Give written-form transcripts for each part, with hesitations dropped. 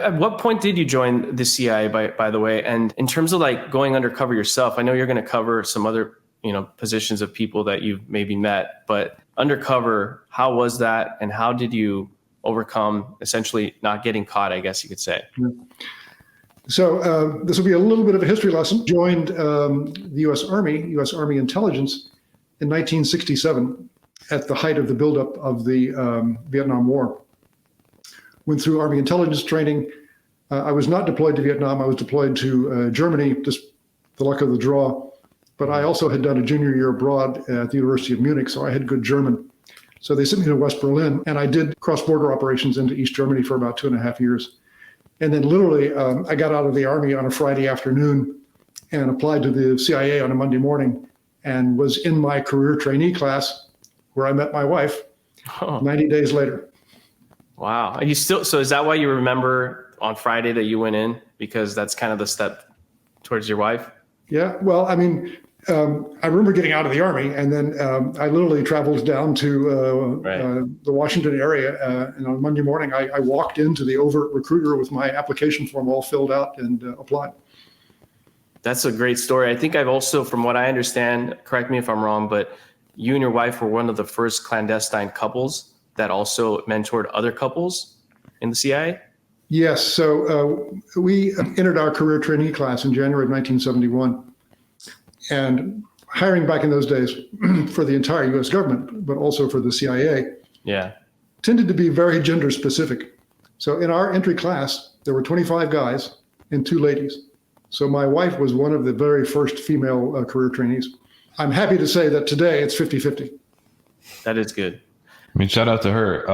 At what point did you join the CIA, by the way? And in terms of like going undercover yourself, I know you're going to cover some other, positions of people that you've maybe met, but undercover, how was that? And how did you overcome essentially not getting caught, I guess you could say? Yeah. So this will be a little bit of a history lesson. Joined the U.S. Army Intelligence in 1967 at the height of the buildup of the Vietnam War. Went through Army intelligence training. I was not deployed to Vietnam. I was deployed to Germany, just the luck of the draw. But I also had done a junior year abroad at the University of Munich, so I had good German. So they sent me to West Berlin, and I did cross-border operations into East Germany for about 2.5 years. And then literally, I got out of the Army on a Friday afternoon and applied to the CIA on a Monday morning and was in my career trainee class where I met my wife 90 days later. Wow. Are you still, so is that why you remember on Friday that you went in? Because that's kind of the step towards your wife? Yeah. Well, I mean, I remember getting out of the Army, and then I literally traveled down to the Washington area. And on Monday morning, I walked into the overt recruiter with my application form all filled out and applied. That's a great story. I think I've also, from what I understand, correct me if I'm wrong, but you and your wife were one of the first clandestine couples that also mentored other couples in the CIA? Yes. So we entered our career trainee class in January of 1971. And hiring back in those days for the entire U.S. government, but also for the CIA, tended to be very gender specific. So in our entry class, there were 25 guys and 2 ladies. So my wife was one of the very first female career trainees. I'm happy to say that today it's 50-50. That is good. I mean, shout out to her.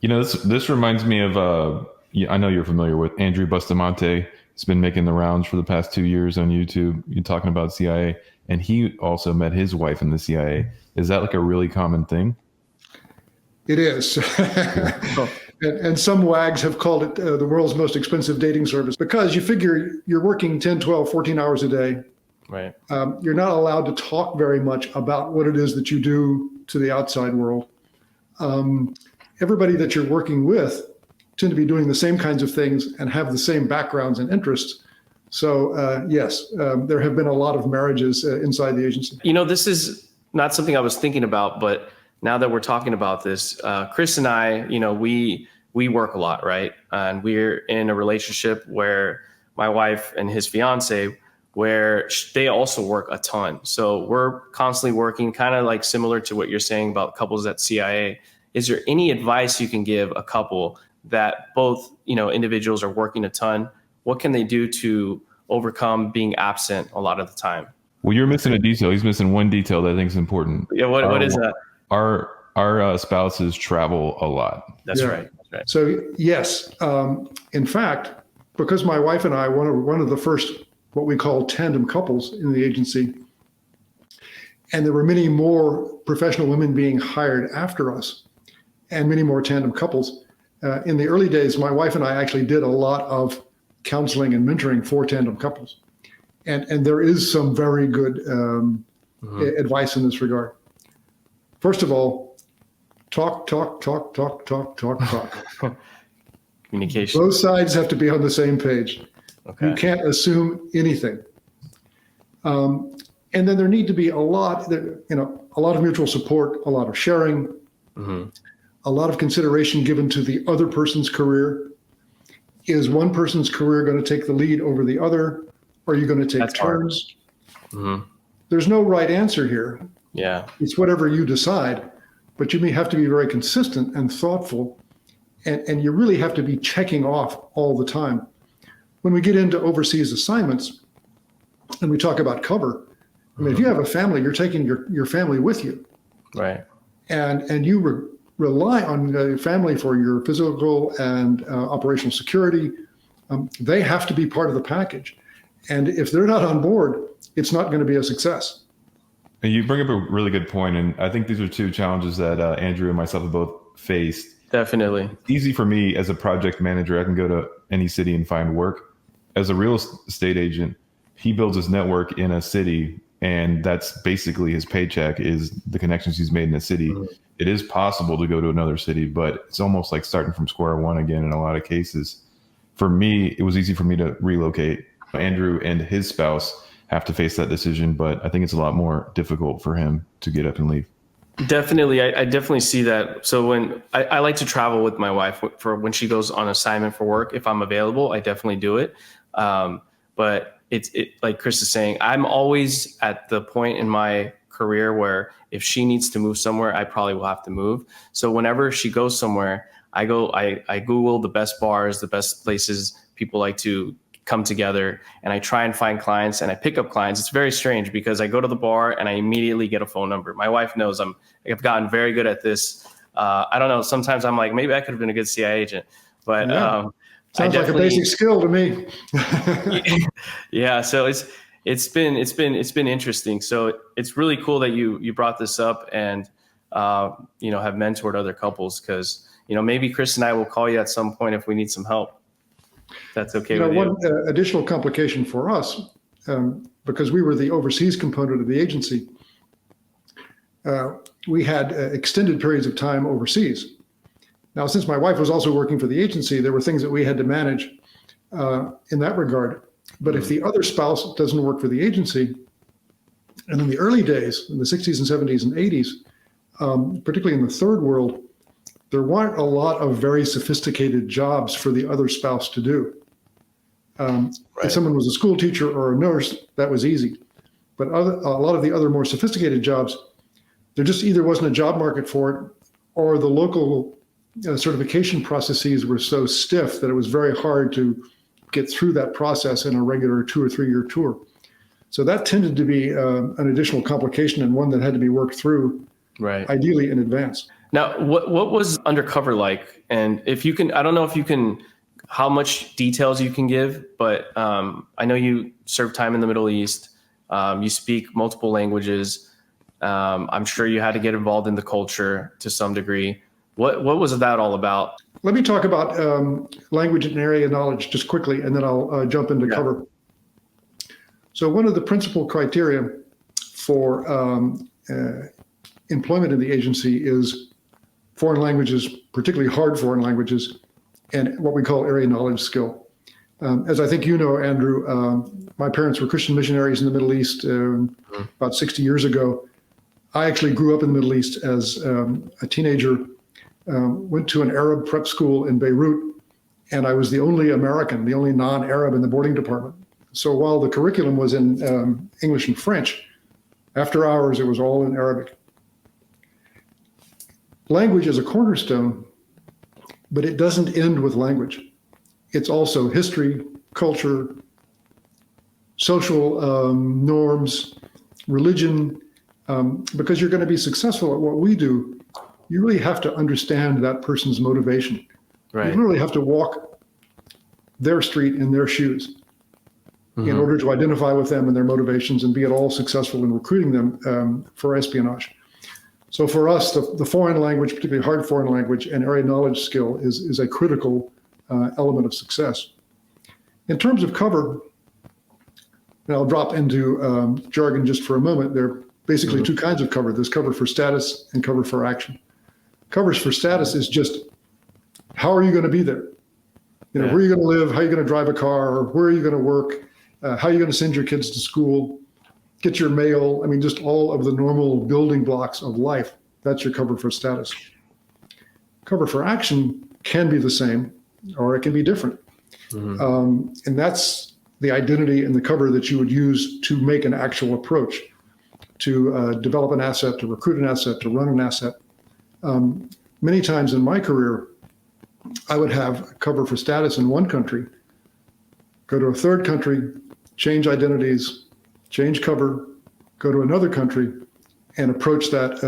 This reminds me of, I know you're familiar with Andrew Bustamante. He's been making the rounds for the past 2 years on YouTube. You're talking about CIA, and he also met his wife in the CIA. Is that like a really common thing? It is. And some wags have called it the world's most expensive dating service because you figure you're working 10, 12, 14 hours a day. Right. You're not allowed to talk very much about what it is that you do to the outside world. Everybody that you're working with tend to be doing the same kinds of things and have the same backgrounds and interests. So yes, there have been a lot of marriages inside the agency. This is not something I was thinking about, but now that we're talking about this, Chris and I, we work a lot, right? And we're in a relationship where my wife and his fiance, where they also work a ton. So we're constantly working, kind of like similar to what you're saying about couples at CIA. Is there any advice you can give a couple that both, individuals are working a ton? What can they do to overcome being absent a lot of the time? Well, you're missing a detail. He's missing one detail that I think is important. Yeah. What is that? Our spouses travel a lot. That's right. So yes, in fact, because my wife and I were one of the first, what we call tandem couples in the agency, and there were many more professional women being hired after us and many more tandem couples. In the early days, my wife and I actually did a lot of counseling and mentoring for tandem couples. And there is some very good advice in this regard. First of all, talk. Communication. Both sides have to be on the same page. Okay. You can't assume anything. And then there need to be a lot of mutual support, a lot of sharing, a lot of consideration given to the other person's career. Is one person's career going to take the lead over the other? Are you going to take turns? There's no right answer here. Yeah. It's whatever you decide, but you may have to be very consistent and thoughtful, and you really have to be checking off all the time. When we get into overseas assignments and we talk about cover, I mean, if you have a family, you're taking your family with you. Right. And you rely on the family for your physical and operational security. They have to be part of the package. And if they're not on board, it's not going to be a success. And you bring up a really good point, and I think these are two challenges that Andrew and myself have both faced. Definitely. It's easy for me as a project manager. I can go to any city and find work. As a real estate agent, he builds his network in a city, and that's basically his paycheck is the connections he's made in a city. It is possible to go to another city, but it's almost like starting from square one again in a lot of cases. for me, it was easy for me to relocate. Andrew and his spouse have to face that decision, but I think it's a lot more difficult for him to get up and leave. Definitely. I definitely see that. So when I like to travel with my wife for when she goes on assignment for work, if I'm available, I definitely do it. But it's like Chris is saying, I'm always at the point in my career where if she needs to move somewhere, I probably will have to move. So whenever she goes somewhere, I Google the best bars, the best places people like to come together, and I try and find clients and I pick up clients. It's very strange because I go to the bar and I immediately get a phone number. My wife knows I've gotten very good at this. I don't know. Sometimes I'm like, maybe I could have been a good CIA agent, but Yeah. Sounds like a basic skill to me. Yeah. So it's been interesting. So it's really cool that you brought this up and have mentored other couples, because maybe Chris and I will call you at some point if we need some help. That's okay with you. One additional complication for us, because we were the overseas component of the agency, we had extended periods of time overseas. Now, since my wife was also working for the agency, there were things that we had to manage in that regard. But if the other spouse doesn't work for the agency, and in the early days, in the 60s and 70s and 80s, particularly in the third world, there weren't a lot of very sophisticated jobs for the other spouse to do. Right. If someone was a school teacher or a nurse, that was easy. But a lot of the other more sophisticated jobs, there just either wasn't a job market for it, or the local certification processes were so stiff that it was very hard to get through that process in a regular 2 or 3 year tour. So that tended to be an additional complication, and one that had to be worked through, right, ideally in advance. Now, what was undercover like? And if you can, I don't know if you can, how much details you can give, but I know you served time in the Middle East. You speak multiple languages. I'm sure you had to get involved in the culture to some degree. What was that all about? Let me talk about language and area knowledge just quickly, and then I'll jump into cover. So one of the principal criteria for employment in the agency is foreign languages, particularly hard foreign languages, and what we call area knowledge skill. As I think you know, Andrew, my parents were Christian missionaries in the Middle East about 60 years ago. I actually grew up in the Middle East as a teenager, went to an Arab prep school in Beirut, and I was the only American, the only non-Arab in the boarding department. So while the curriculum was in English and French, after hours it was all in Arabic. Language is a cornerstone, but it doesn't end with language. It's also history, culture, social norms, religion. Because you're going to be successful at what we do, you really have to understand that person's motivation. Right. You really have to walk their street in their shoes in order to identify with them and their motivations and be at all successful in recruiting them for espionage. So for us, the foreign language, particularly hard foreign language and area knowledge skill is a critical element of success. In terms of cover, and I'll drop into jargon just for a moment, there are basically two kinds of cover. There's cover for status and cover for action. Covers for status is just, how are you going to be there? Where are you going to live? How are you going to drive a car? Where are you going to work? How are you going to send your kids to school? Get your mail? I mean, just all of the normal building blocks of life. That's your cover for status. Cover for action can be the same, or it can be different. And that's the identity and the cover that you would use to make an actual approach, to develop an asset, to recruit an asset, to run an asset. Many times in my career, I would have cover for status in one country, go to a third country, change identities, change cover, go to another country, and approach that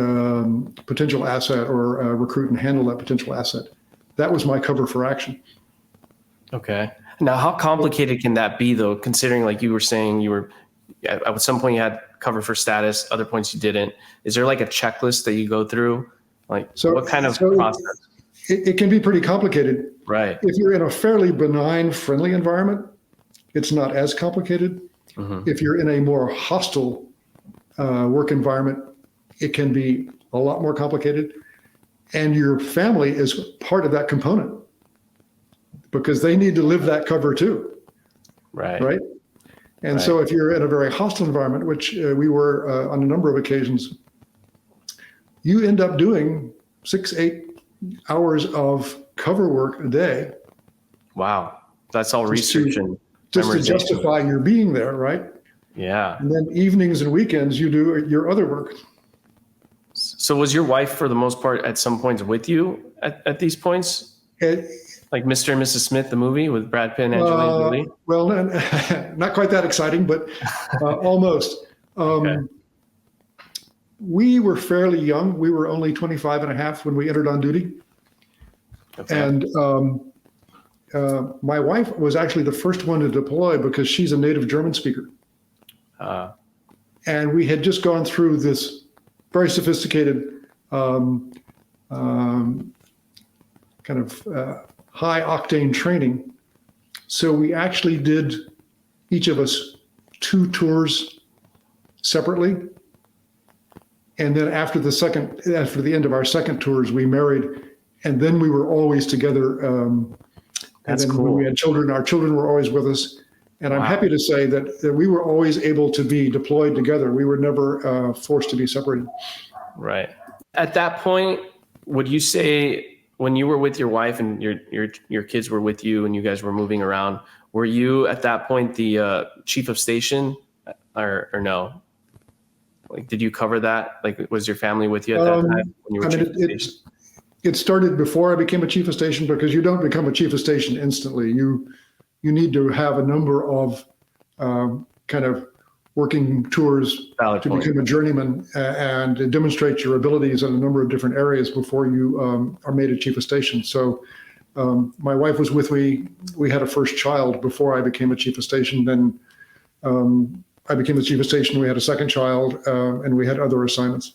potential asset or recruit and handle that potential asset. That was my cover for action. Okay. Now, how complicated can that be, though, considering, like you were saying, you were at some point you had cover for status, other points you didn't. Is there like a checklist that you go through? Like, what kind of process? It can be pretty complicated. Right. If you're in a fairly benign, friendly environment, it's not as complicated. If you're in a more hostile work environment, it can be a lot more complicated. And your family is part of that component. because they need to live that cover too, Right. right? And so if you're in a very hostile environment, which we were on a number of occasions, you end up doing 6-8 hours of cover work a day. Wow. That's all research and just to memorization. justify your being there, right? Yeah. And then evenings and weekends, you do your other work. So was your wife, for the most part, at some points with you at these points? Like Mr. and Mrs. Smith, the movie with Brad Pitt and Angelina Jolie? Well, not quite that exciting, but almost. Okay. We were fairly young. We were only 25 and a half when we entered on duty. Okay. And my wife was actually the first one to deploy because she's a native German speaker. And we had just gone through this very sophisticated kind of high octane training. So we actually did, each of us, 2 tours separately. And then after the end of our second tours, we married, and then we were always together. That's and then cool. when we had children, our children were always with us. And I'm happy to say that we were always able to be deployed together. We were never forced to be separated. Right. At that point, would you say, when you were with your wife and your kids were with you and you guys were moving around, were you at that point the chief of station or no? Like, did you cover that? Like, was your family with you at that time when you were chief of station? It started before I became a chief of station, because you don't become a chief of station instantly. You need to have a number of kind of working tours to become a journeyman and demonstrate your abilities in a number of different areas before you are made a chief of station. So my wife was with me. We had a first child before I became a chief of station. Then I became the chief of station. We had a second child, and we had other assignments.